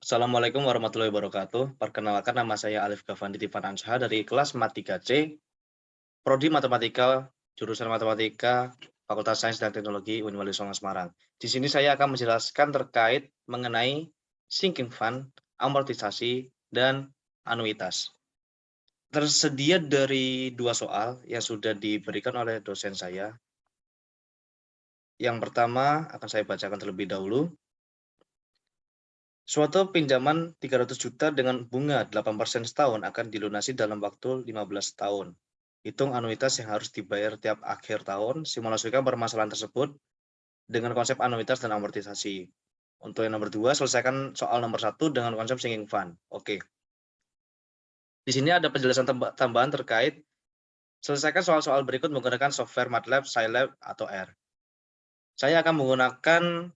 Assalamualaikum warahmatullahi wabarakatuh. Perkenalkan nama saya Alif Gafandi Tifanansyah dari kelas Mat 3C, Prodi Matematika, jurusan Matematika, Fakultas Sains dan Teknologi Uniwali Songo Semarang. Di sini saya akan menjelaskan terkait mengenai sinking fund, amortisasi, dan anuitas. Tersedia dari dua soal yang sudah diberikan oleh dosen saya. Yang pertama akan saya bacakan terlebih dahulu. Suatu pinjaman 300 juta dengan bunga 8% setahun akan dilunasi dalam waktu 15 tahun. Hitung anuitas yang harus dibayar tiap akhir tahun, simulasikan permasalahan tersebut dengan konsep anuitas dan amortisasi. Untuk yang nomor 2, selesaikan soal nomor 1 dengan konsep sinking fund. Oke. Di sini ada penjelasan tambahan terkait selesaikan soal-soal berikut menggunakan software MATLAB, Scilab, atau R. Saya akan menggunakan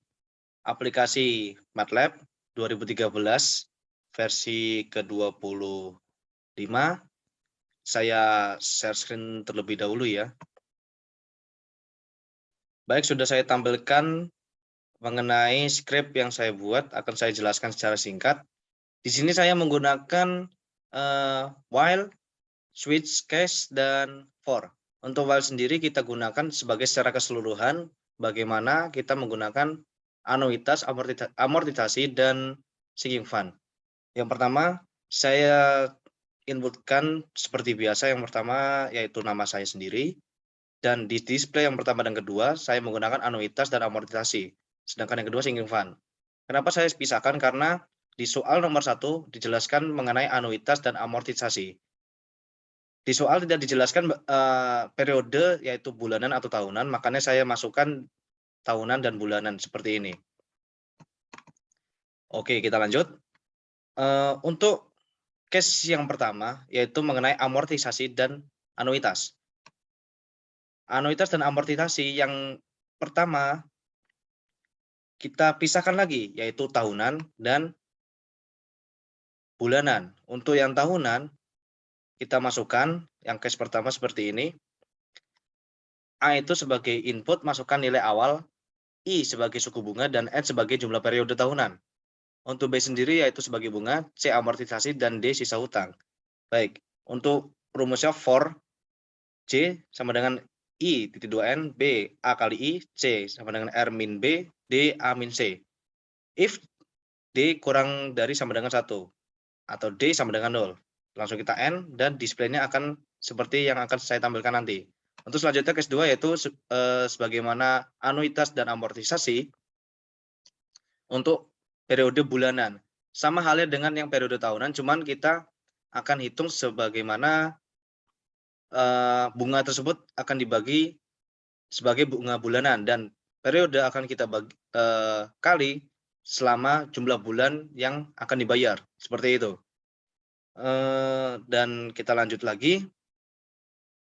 aplikasi MATLAB 2013 versi ke-25. Saya share screen terlebih dahulu ya. Baik, sudah saya tampilkan mengenai script yang saya buat, akan saya jelaskan secara singkat. Di sini saya menggunakan while, switch case, dan for. Untuk while sendiri kita gunakan sebagai secara keseluruhan bagaimana kita menggunakan anuitas, amortisasi, dan sinking fund. Yang pertama, saya inputkan seperti biasa, yang pertama yaitu nama saya sendiri, dan di display yang pertama dan kedua, saya menggunakan anuitas dan amortisasi, sedangkan yang kedua sinking fund. Kenapa saya pisahkan? Karena di soal nomor 1 dijelaskan mengenai anuitas dan amortisasi. Di soal tidak dijelaskan periode yaitu bulanan atau tahunan, makanya saya masukkan tahunan dan bulanan seperti ini. Oke, kita lanjut. Untuk case yang pertama yaitu mengenai amortisasi dan anuitas. Anuitas dan amortisasi yang pertama kita pisahkan lagi yaitu tahunan dan bulanan. Untuk yang tahunan kita masukkan yang case pertama seperti ini. A itu sebagai input, masukkan nilai awal, I sebagai suku bunga, dan N sebagai jumlah periode tahunan. Untuk B sendiri yaitu sebagai bunga, C amortisasi, dan D sisa hutang. Baik, untuk rumusnya for J sama dengan I titik 2N, B A kali I, C sama dengan R min B, D A min C. If D kurang dari sama dengan 1, atau D sama dengan 0. Langsung kita N, dan displaynya akan seperti yang akan saya tampilkan nanti. Untuk selanjutnya case 2 yaitu sebagaimana anuitas dan amortisasi untuk periode bulanan. Sama halnya dengan yang periode tahunan, cuman kita akan hitung sebagaimana bunga tersebut akan dibagi sebagai bunga bulanan, dan periode akan kita kali selama jumlah bulan yang akan dibayar, seperti itu. Dan kita lanjut lagi.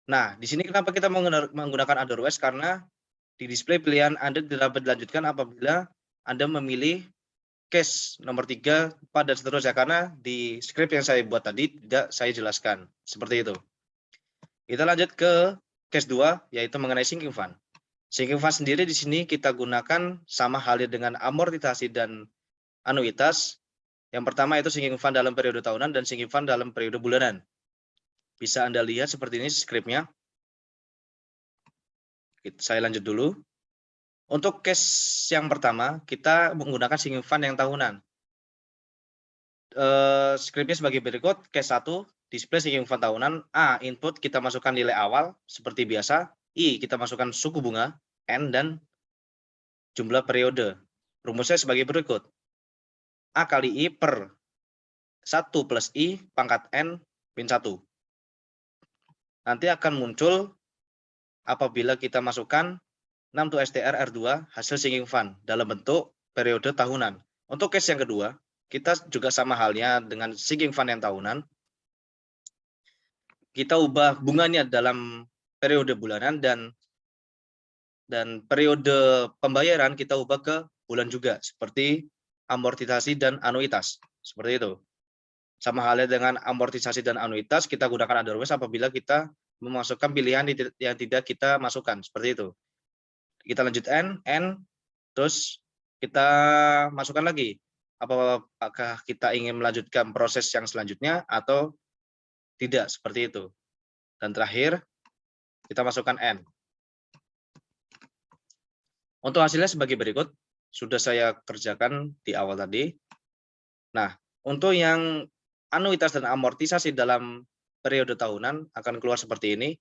Nah, di sini kenapa kita menggunakan otherwise? Karena di display pilihan Anda dapat dilanjutkan apabila Anda memilih case nomor 3, 4, dan seterusnya, karena di script yang saya buat tadi tidak saya jelaskan, seperti itu. Kita lanjut ke case 2, yaitu mengenai sinking fund. Sinking fund sendiri di sini kita gunakan sama halnya dengan amortisasi dan anuitas. Yang pertama itu sinking fund dalam periode tahunan dan sinking fund dalam periode bulanan. Bisa Anda lihat seperti ini script-nya. Saya lanjut dulu. Untuk case yang pertama, kita menggunakan sinking fund yang tahunan. Script-nya sebagai berikut. Case 1, display sinking fund tahunan. A, input kita masukkan nilai awal seperti biasa. I, kita masukkan suku bunga, N, dan jumlah periode. Rumusnya sebagai berikut. A kali I per 1 plus I pangkat N min 1. Nanti akan muncul apabila kita masukkan 6 to STR R2 hasil sinking fund dalam bentuk periode tahunan. Untuk case yang kedua, kita juga sama halnya dengan sinking fund yang tahunan. Kita ubah bunganya dalam periode bulanan, dan periode pembayaran kita ubah ke bulan juga, seperti amortisasi dan anuitas. Seperti itu. Sama halnya dengan amortisasi dan anuitas, kita gunakan otherwise apabila kita memasukkan pilihan yang tidak kita masukkan, seperti itu. Kita lanjut N, terus kita masukkan lagi. apakah kita ingin melanjutkan proses yang selanjutnya atau tidak, seperti itu. Dan terakhir, kita masukkan N. Untuk hasilnya sebagai berikut, sudah saya kerjakan di awal tadi. Nah, untuk yang anuitas dan amortisasi dalam periode tahunan akan keluar seperti ini.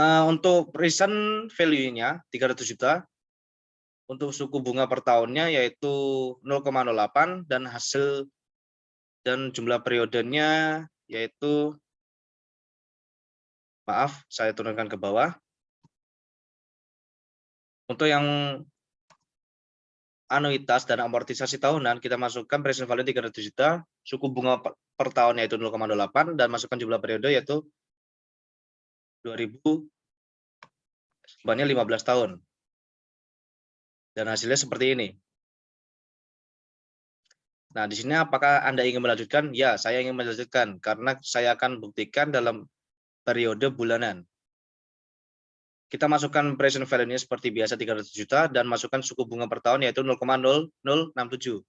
Untuk recent value-nya 300 juta, untuk suku bunga per tahunnya yaitu 0,08 dan hasil dan jumlah periodenya yaitu, maaf, saya turunkan ke bawah. Untuk yang anuitas dan amortisasi tahunan, kita masukkan present value 300 juta, suku bunga per tahun yaitu 0,08, dan masukkan jumlah periode yaitu 2000, sebanyak 15 tahun. Dan hasilnya seperti ini. Nah, di sini apakah Anda ingin melanjutkan? Ya, saya ingin melanjutkan, karena saya akan buktikan dalam periode bulanan. Kita masukkan present value-nya seperti biasa 300 juta, dan masukkan suku bunga per tahun yaitu 0,0067.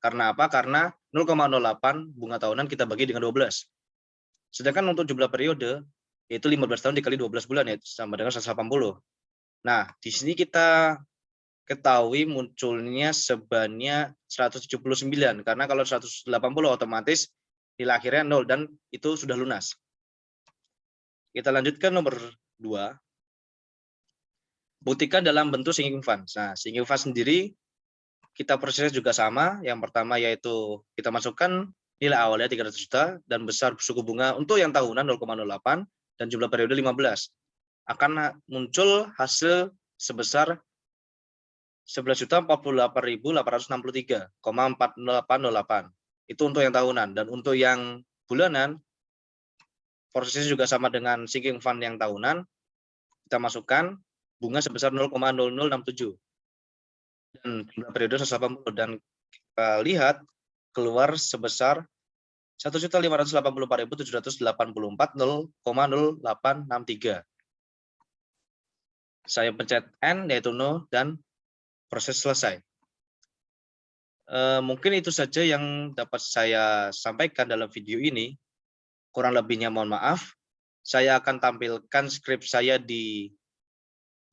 Karena apa? Karena 0,08 bunga tahunan kita bagi dengan 12. Sedangkan untuk jumlah periode, yaitu 15 tahun dikali 12 bulan, yaitu sama dengan 180. Nah, di sini kita ketahui munculnya sebanyak 179, karena kalau 180 otomatis nilai akhirnya 0, dan itu sudah lunas. Kita lanjutkan nomor 2. Buktikan dalam bentuk sinking fund. Nah, sinking fund sendiri kita prosesnya juga sama. Yang pertama yaitu kita masukkan nilai awalnya 300 juta dan besar suku bunga untuk yang tahunan 0,08 dan jumlah periode 15. Akan muncul hasil sebesar 11.048.863,4808. Itu untuk yang tahunan. Dan untuk yang bulanan, prosesnya juga sama dengan sinking fund yang tahunan. Kita masukkan bunga sebesar 0,0067. Dan jumlah periode 180. Dan kita lihat keluar sebesar 1.584.784,0863. Saya pencet N, yaitu no, dan proses selesai. Mungkin itu saja yang dapat saya sampaikan dalam video ini. Kurang lebihnya mohon maaf. Saya akan tampilkan skrip saya di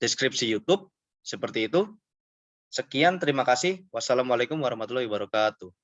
deskripsi YouTube. Seperti itu. Sekian, terima kasih. Wassalamualaikum warahmatullahi wabarakatuh.